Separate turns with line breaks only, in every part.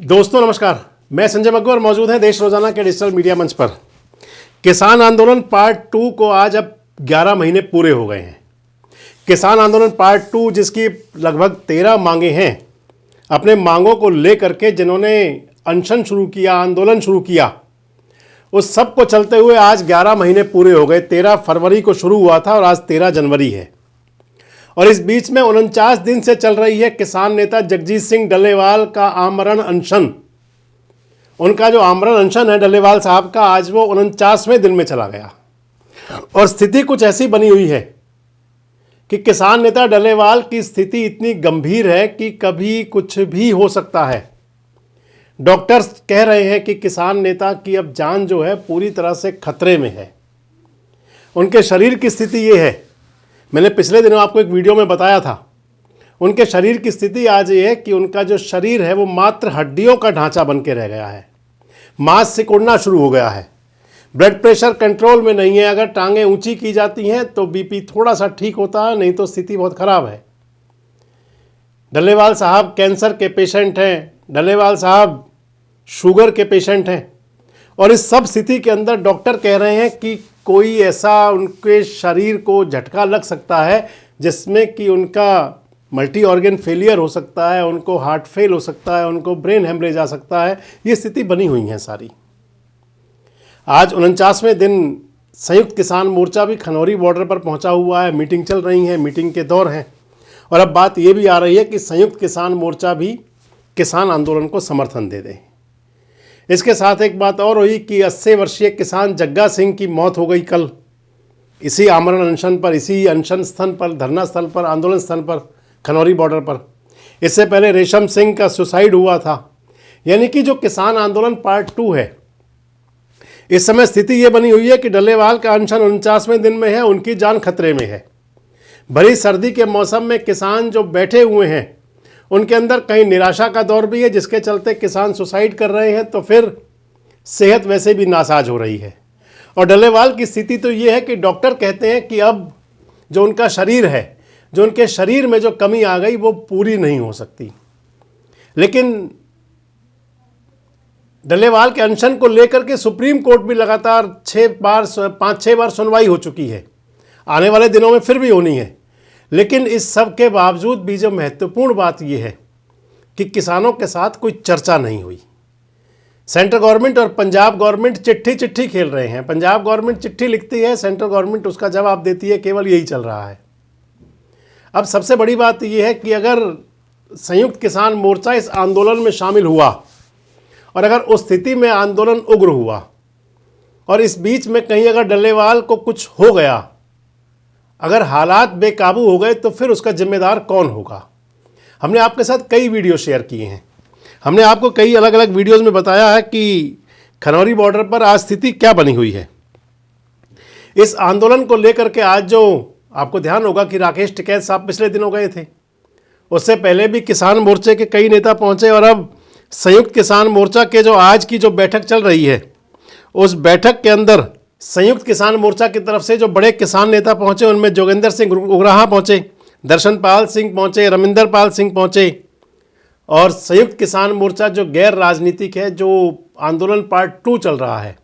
दोस्तों नमस्कार, मैं संजय मग्गू मौजूद हैं देश रोजाना के डिजिटल मीडिया मंच पर। किसान आंदोलन पार्ट 2 को आज अब 11 महीने पूरे हो गए हैं। किसान आंदोलन पार्ट 2 जिसकी लगभग 13 मांगे हैं, अपने मांगों को लेकर के जिन्होंने अनशन शुरू किया, आंदोलन शुरू किया, उस सब को चलते हुए आज 11 महीने पूरे हो गए। 13 फरवरी को शुरू हुआ था और आज 13 जनवरी है। और इस बीच में 49 दिन से चल रही है किसान नेता जगजीत सिंह डल्लेवाल का आमरण अनशन। उनका जो आमरण अनशन है डल्लेवाल साहब का, आज वो 49वें दिन में चला गया। और स्थिति कुछ ऐसी बनी हुई है कि किसान नेता डल्लेवाल की स्थिति इतनी गंभीर है कि कभी कुछ भी हो सकता है। डॉक्टर्स कह रहे हैं कि किसान नेता की अब जान जो है पूरी तरह से खतरे में है। उनके शरीर की स्थिति ये है, मैंने पिछले दिनों आपको एक वीडियो में बताया था। उनके शरीर की स्थिति आज ये है कि उनका जो शरीर है वो मात्र हड्डियों का ढांचा बन के रह गया है। मांस सिकुड़ना शुरू हो गया है। ब्लड प्रेशर कंट्रोल में नहीं है। अगर टांगें ऊंची की जाती हैं तो बीपी थोड़ा सा ठीक होता है, नहीं तो स्थिति बहुत ख़राब है। डल्लेवाल साहब कैंसर के पेशेंट हैं, डल्लेवाल साहब शुगर के पेशेंट हैं। और इस सब स्थिति के अंदर डॉक्टर कह रहे हैं कि कोई ऐसा उनके शरीर को झटका लग सकता है जिसमें कि उनका मल्टी ऑर्गन फेलियर हो सकता है, उनको हार्ट फेल हो सकता है, उनको ब्रेन हेमरेज आ सकता है। ये स्थिति बनी हुई है सारी। आज 49वें दिन संयुक्त किसान मोर्चा भी खनौरी बॉर्डर पर पहुंचा हुआ है। मीटिंग चल रही है, मीटिंग के दौर हैं। और अब बात ये भी आ रही है कि संयुक्त किसान मोर्चा भी किसान आंदोलन को समर्थन दे दे। इसके साथ एक बात और हुई कि 80 वर्षीय किसान जग्गा सिंह की मौत हो गई कल, इसी आमरण अनशन पर, इसी अनशन स्थल पर, धरना स्थल पर, आंदोलन स्थल पर, खनौरी बॉर्डर पर। इससे पहले रेशम सिंह का सुसाइड हुआ था। यानी कि जो किसान आंदोलन पार्ट 2 है, इस समय स्थिति ये बनी हुई है कि डल्लेवाल का अनशन 49वें दिन में है, उनकी जान खतरे में है। भरी सर्दी के मौसम में किसान जो बैठे हुए हैं उनके अंदर कहीं निराशा का दौर भी है, जिसके चलते किसान सुसाइड कर रहे हैं, तो फिर सेहत वैसे भी नासाज हो रही है। और डल्लेवाल की स्थिति तो ये है कि डॉक्टर कहते हैं कि अब जो उनका शरीर है, जो उनके शरीर में जो कमी आ गई वो पूरी नहीं हो सकती। लेकिन डल्लेवाल के अनशन को लेकर के सुप्रीम कोर्ट भी लगातार 5-6 बार सुनवाई हो चुकी है। आने वाले दिनों में फिर भी होनी है। लेकिन इस सब के बावजूद भी जो महत्वपूर्ण बात यह है कि किसानों के साथ कोई चर्चा नहीं हुई। सेंट्रल गवर्नमेंट और पंजाब गवर्नमेंट चिट्ठी खेल रहे हैं। पंजाब गवर्नमेंट चिट्ठी लिखती है, सेंट्रल गवर्नमेंट उसका जवाब देती है। केवल यही चल रहा है। अब सबसे बड़ी बात यह है कि अगर संयुक्त किसान मोर्चा इस आंदोलन में शामिल हुआ और अगर उस स्थिति में आंदोलन उग्र हुआ और इस बीच में कहीं अगर डल्लेवाल को कुछ हो गया, अगर हालात बेकाबू हो गए, तो फिर उसका जिम्मेदार कौन होगा। हमने आपके साथ कई वीडियो शेयर किए हैं। हमने आपको कई अलग अलग वीडियोस में बताया है कि खनौरी बॉर्डर पर आज स्थिति क्या बनी हुई है। इस आंदोलन को लेकर के आज जो आपको ध्यान होगा कि राकेश टिकैत साहब पिछले दिनों गए थे। उससे पहले भी किसान मोर्चे के कई नेता पहुंचे और अब संयुक्त किसान मोर्चा के जो आज की जो बैठक चल रही है, उस बैठक के अंदर संयुक्त किसान मोर्चा की तरफ से जो बड़े किसान नेता पहुंचे, उनमें जोगेंद्र सिंह उग्राहा पहुंचे, दर्शनपाल सिंह पहुंचे, रमिंदर पाल सिंह पहुंचे। और संयुक्त किसान मोर्चा जो गैर राजनीतिक है, जो आंदोलन पार्ट 2 चल रहा है,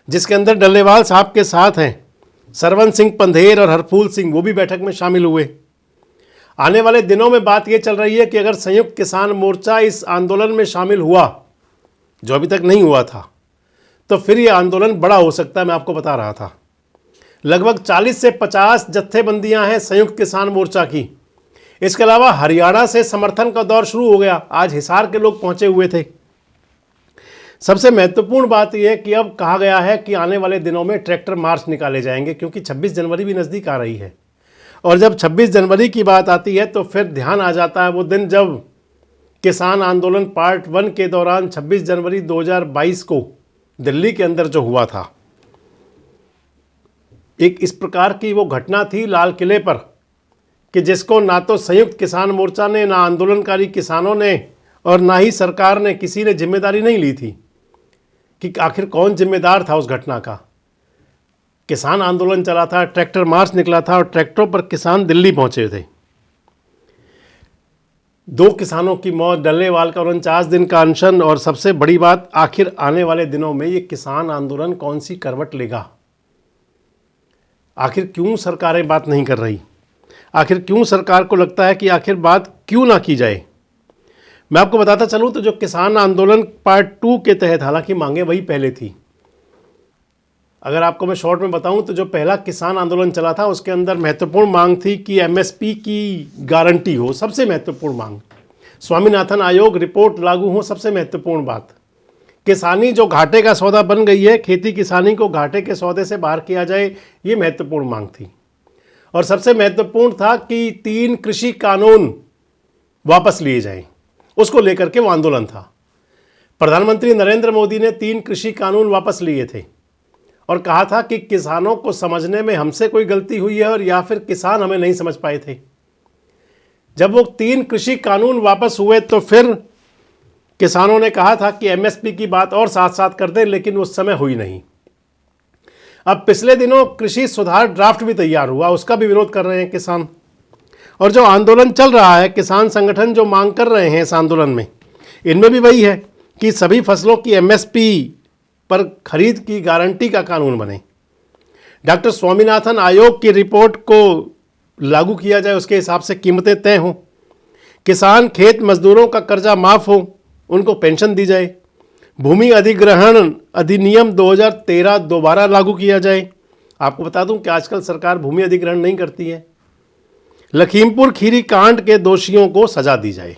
जिसके अंदर डल्लेवाल साहब के साथ हैं सरवन सिंह पंधेर और हरफूल सिंह, वो भी बैठक में शामिल हुए। आने वाले दिनों में बात ये चल रही है कि अगर संयुक्त किसान मोर्चा इस आंदोलन में शामिल हुआ, जो अभी तक नहीं हुआ था, तो फिर ये आंदोलन बड़ा हो सकता है। मैं आपको बता रहा था लगभग 40 से 50 जत्थेबंदियां हैं संयुक्त किसान मोर्चा की। इसके अलावा हरियाणा से समर्थन का दौर शुरू हो गया। आज हिसार के लोग पहुंचे हुए थे। सबसे महत्वपूर्ण बात यह है कि अब कहा गया है कि आने वाले दिनों में ट्रैक्टर मार्च निकाले जाएंगे, क्योंकि 26 जनवरी भी नज़दीक आ रही है। और जब 26 जनवरी की बात आती है तो फिर ध्यान आ जाता है वो दिन जब किसान आंदोलन पार्ट 1 के दौरान 26 जनवरी 2022 को दिल्ली के अंदर जो हुआ था। एक इस प्रकार की वो घटना थी लाल किले पर कि जिसको ना तो संयुक्त किसान मोर्चा ने, ना आंदोलनकारी किसानों ने और ना ही सरकार ने, किसी ने जिम्मेदारी नहीं ली थी कि आखिर कौन जिम्मेदार था उस घटना का। किसान आंदोलन चला था, ट्रैक्टर मार्च निकला था और ट्रैक्टरों पर किसान दिल्ली पहुंचे थे। 2 किसानों की मौत, डल्लेवाल का 49 दिन का अनशन, और सबसे बड़ी बात, आखिर आने वाले दिनों में ये किसान आंदोलन कौन सी करवट लेगा? आखिर क्यों सरकारें बात नहीं कर रही? आखिर क्यों सरकार को लगता है कि आखिर बात क्यों ना की जाए? मैं आपको बताता चलूं तो जो किसान आंदोलन पार्ट 2 के तहत, हालांकि मांगे वही पहले थी, अगर आपको मैं शॉर्ट में बताऊं तो जो पहला किसान आंदोलन चला था उसके अंदर महत्वपूर्ण मांग थी कि एमएसपी की गारंटी हो, सबसे महत्वपूर्ण मांग। स्वामीनाथन आयोग रिपोर्ट लागू हो, सबसे महत्वपूर्ण बात। किसानी जो घाटे का सौदा बन गई है, खेती किसानी को घाटे के सौदे से बाहर किया जाए, ये महत्वपूर्ण मांग थी। और सबसे महत्वपूर्ण था कि 3 कृषि कानून वापस लिए जाएं, उसको लेकर के वो आंदोलन था। प्रधानमंत्री नरेंद्र मोदी ने 3 कृषि कानून वापस लिए थे और कहा था कि किसानों को समझने में हमसे कोई गलती हुई है और या फिर किसान हमें नहीं समझ पाए थे। जब वो 3 कृषि कानून वापस हुए तो फिर किसानों ने कहा था कि एमएसपी की बात और साथ साथ कर दें, लेकिन उस समय हुई नहीं। अब पिछले दिनों कृषि सुधार ड्राफ्ट भी तैयार हुआ, उसका भी विरोध कर रहे हैं किसान। और जो आंदोलन चल रहा है, किसान संगठन जो मांग कर रहे हैं इस आंदोलन में, इनमें भी वही है कि सभी फसलों की एमएसपी पर खरीद की गारंटी का कानून बने। डॉक्टर स्वामीनाथन आयोग की रिपोर्ट को लागू किया जाए, उसके हिसाब से कीमतें तय हों। किसान खेत मजदूरों का कर्जा माफ़ हो, उनको पेंशन दी जाए। भूमि अधिग्रहण अधिनियम 2013 दोबारा लागू किया जाए। आपको बता दूं कि आजकल सरकार भूमि अधिग्रहण नहीं करती है। लखीमपुर खीरी कांड के दोषियों को सजा दी जाए।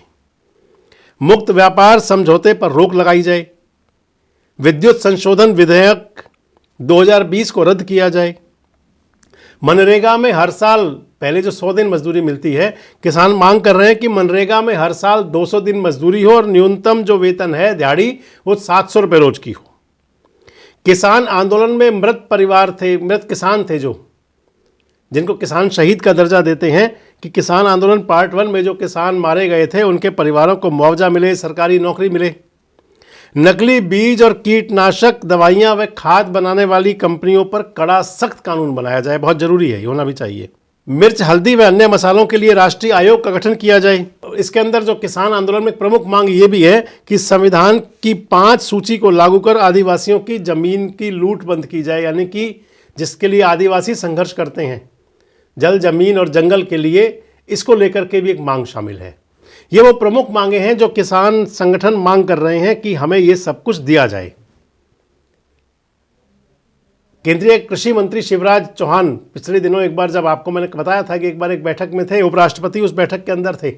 मुक्त व्यापार समझौते पर रोक लगाई जाए। विद्युत संशोधन विधेयक 2020 को रद्द किया जाए। मनरेगा में हर साल, पहले जो 100 दिन मजदूरी मिलती है, किसान मांग कर रहे हैं कि मनरेगा में हर साल 200 दिन मजदूरी हो और न्यूनतम जो वेतन है दिहाड़ी वो 700 रुपये रोज की हो। किसान आंदोलन में मृत परिवार थे, मृत किसान थे, जो जिनको किसान शहीद का दर्जा देते हैं, कि किसान आंदोलन पार्ट 1 में जो किसान मारे गए थे उनके परिवारों को मुआवजा मिले, सरकारी नौकरी मिले। नकली बीज और कीटनाशक दवाइयां व खाद बनाने वाली कंपनियों पर कड़ा सख्त कानून बनाया जाए, बहुत जरूरी है, ये होना भी चाहिए। मिर्च, हल्दी व अन्य मसालों के लिए राष्ट्रीय आयोग का गठन किया जाए। इसके अंदर जो किसान आंदोलन में प्रमुख मांग ये भी है कि संविधान की 5 सूची को लागू कर आदिवासियों की जमीन की लूट बंद की जाए, यानी कि जिसके लिए आदिवासी संघर्ष करते हैं, जल, जमीन और जंगल के लिए, इसको लेकर के भी एक मांग शामिल है। ये वो प्रमुख मांगे हैं जो किसान संगठन मांग कर रहे हैं कि हमें ये सब कुछ दिया जाए। केंद्रीय कृषि मंत्री शिवराज चौहान पिछले दिनों एक बार, जब आपको मैंने बताया था कि एक बार एक बैठक में थे, उपराष्ट्रपति उस बैठक के अंदर थे,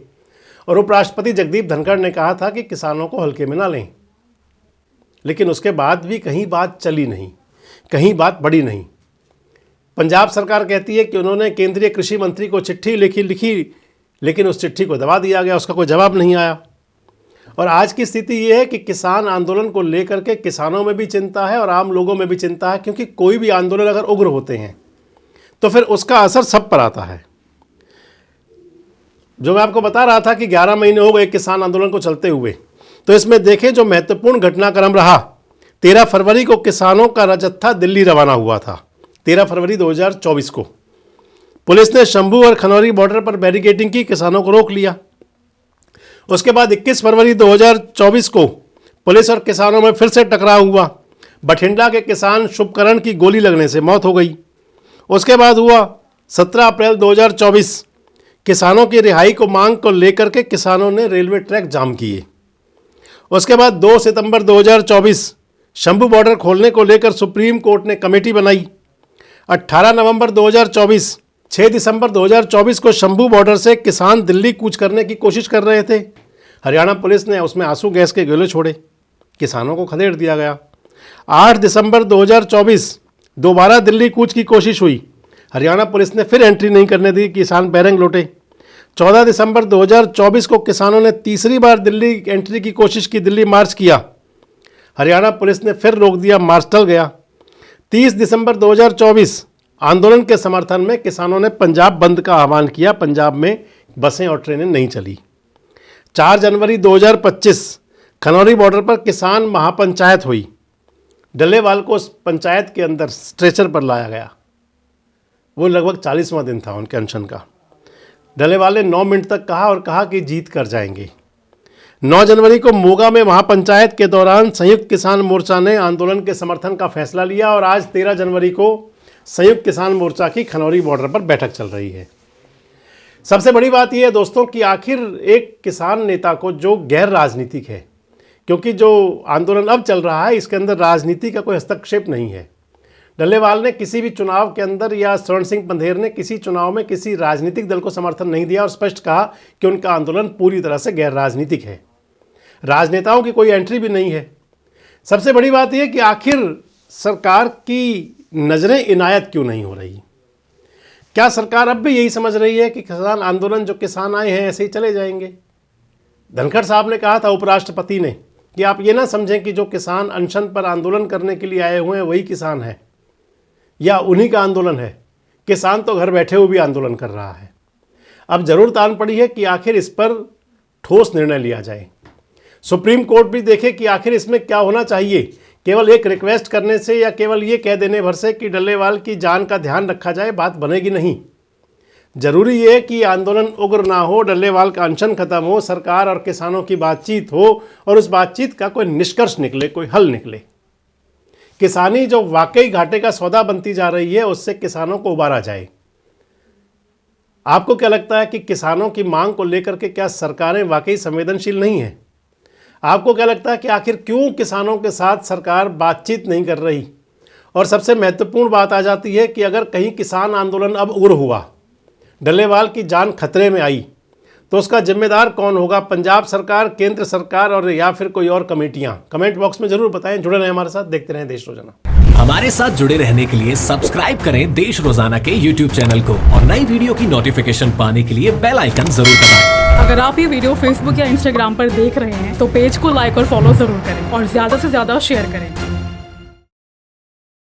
और उपराष्ट्रपति जगदीप धनखड़ ने कहा था कि किसानों को हल्के में ना लें। लेकिन उसके बाद भी कहीं बात चली नहीं, कहीं बात बढ़ी नहीं। पंजाब सरकार कहती है कि उन्होंने केंद्रीय कृषि मंत्री को चिट्ठी लिखी, लेकिन उस चिट्ठी को दबा दिया गया, उसका कोई जवाब नहीं आया। और आज की स्थिति ये है कि किसान आंदोलन को लेकर के किसानों में भी चिंता है और आम लोगों में भी चिंता है, क्योंकि कोई भी आंदोलन अगर उग्र होते हैं तो फिर उसका असर सब पर आता है। जो मैं आपको बता रहा था कि 11 महीने हो गए किसान आंदोलन को चलते हुए, तो इसमें देखें जो महत्वपूर्ण घटनाक्रम रहा, 13 फरवरी को किसानों का जत्था दिल्ली रवाना हुआ था। 13 फरवरी 2024 को पुलिस ने शंभू और खनौरी बॉर्डर पर बैरिकेडिंग की, किसानों को रोक लिया। उसके बाद 21 फरवरी 2024 को पुलिस और किसानों में फिर से टकराव हुआ। बठिंडा के किसान शुभकरण की गोली लगने से मौत हो गई। उसके बाद हुआ 17 अप्रैल 2024, किसानों की रिहाई को मांग को लेकर के किसानों ने रेलवे ट्रैक जाम किए। उसके बाद 2 सितंबर 2024 शंभू बॉर्डर खोलने को लेकर सुप्रीम कोर्ट ने कमेटी बनाई। 18 नवंबर 2024, 6 दिसंबर 2024 को शंभू बॉर्डर से किसान दिल्ली कूच करने की कोशिश कर रहे थे। हरियाणा पुलिस ने उसमें आंसू गैस के गोले छोड़े, किसानों को खदेड़ दिया गया। 8 दिसंबर 2024 दोबारा दिल्ली कूच की कोशिश हुई, हरियाणा पुलिस ने फिर एंट्री नहीं करने दी, किसान बैरंग लौटे। 14 दिसंबर 2024 को किसानों ने तीसरी बार दिल्ली एंट्री की कोशिश की, दिल्ली मार्च किया, हरियाणा पुलिस ने फिर रोक दिया, मार्च टल गया। 30 दिसंबर 2024 आंदोलन के समर्थन में किसानों ने पंजाब बंद का आह्वान किया, पंजाब में बसें और ट्रेनें नहीं चली। 4 जनवरी 2025 खनौरी बॉर्डर पर किसान महापंचायत हुई, डल्लेवाल को उस पंचायत के अंदर स्ट्रेचर पर लाया गया। वो लगभग 40वां दिन था उनके अनशन का। डल्लेवाल ने 9 मिनट तक कहा और कहा कि जीत कर जाएंगे। 9 जनवरी को मोगा में महापंचायत के दौरान संयुक्त किसान मोर्चा ने आंदोलन के समर्थन का फैसला लिया और आज 13 जनवरी को संयुक्त किसान मोर्चा की खनौरी बॉर्डर पर बैठक चल रही है। सबसे बड़ी बात यह है दोस्तों कि आखिर एक किसान नेता को जो गैर राजनीतिक है, क्योंकि जो आंदोलन अब चल रहा है इसके अंदर राजनीति का कोई हस्तक्षेप नहीं है। डल्लेवाल ने किसी भी चुनाव के अंदर या स्वर्ण सिंह पंधेर ने किसी चुनाव में किसी राजनीतिक दल को समर्थन नहीं दिया और स्पष्ट कहा कि उनका आंदोलन पूरी तरह से गैर राजनीतिक है। राजनेताओं की कोई एंट्री भी नहीं है। सबसे बड़ी बात यह कि आखिर सरकार की नज़रें इनायत क्यों नहीं हो रही? क्या सरकार अब भी यही समझ रही है कि किसान आंदोलन, जो किसान आए हैं ऐसे ही चले जाएंगे? धनखड़ साहब ने कहा था, उपराष्ट्रपति ने, कि आप ये ना समझें कि जो किसान अनशन पर आंदोलन करने के लिए आए हुए हैं वही किसान है या उन्हीं का आंदोलन है। किसान तो घर बैठे हुए भी आंदोलन कर रहा है। अब जरूरत आन पड़ी है कि आखिर इस पर ठोस निर्णय लिया जाए। सुप्रीम कोर्ट भी देखे कि आखिर इसमें क्या होना चाहिए। केवल एक रिक्वेस्ट करने से या केवल ये कह देने भर से कि डल्लेवाल की जान का ध्यान रखा जाए बात बनेगी नहीं। जरूरी ये है कि आंदोलन उग्र ना हो, डल्लेवाल का अनशन खत्म हो, सरकार और किसानों की बातचीत हो और उस बातचीत का कोई निष्कर्ष निकले, कोई हल निकले। किसानी जो वाकई घाटे का सौदा बनती जा रही है उससे किसानों को उबारा जाए। आपको क्या लगता है कि किसानों की मांग को लेकर के क्या सरकारें वाकई संवेदनशील नहीं हैं? आपको क्या लगता है कि आखिर क्यों किसानों के साथ सरकार बातचीत नहीं कर रही? और सबसे महत्वपूर्ण बात आ जाती है कि अगर कहीं किसान आंदोलन अब उग्र हुआ, डल्लेवाल की जान खतरे में आई, तो उसका जिम्मेदार कौन होगा? पंजाब सरकार, केंद्र सरकार और या फिर कोई और कमेटियां? कमेंट बॉक्स में जरूर बताएं। जुड़े रहें हमारे साथ, देखते रहें देश रोजाना।
हमारे साथ जुड़े रहने के लिए सब्सक्राइब करें देश रोजाना के YouTube चैनल को और नई वीडियो की नोटिफिकेशन पाने के लिए बेल आइकन जरूर दबाएं।
अगर आप ये वीडियो Facebook या Instagram पर देख रहे हैं तो पेज को लाइक और फॉलो जरूर करें और ज्यादा से ज्यादा शेयर करें।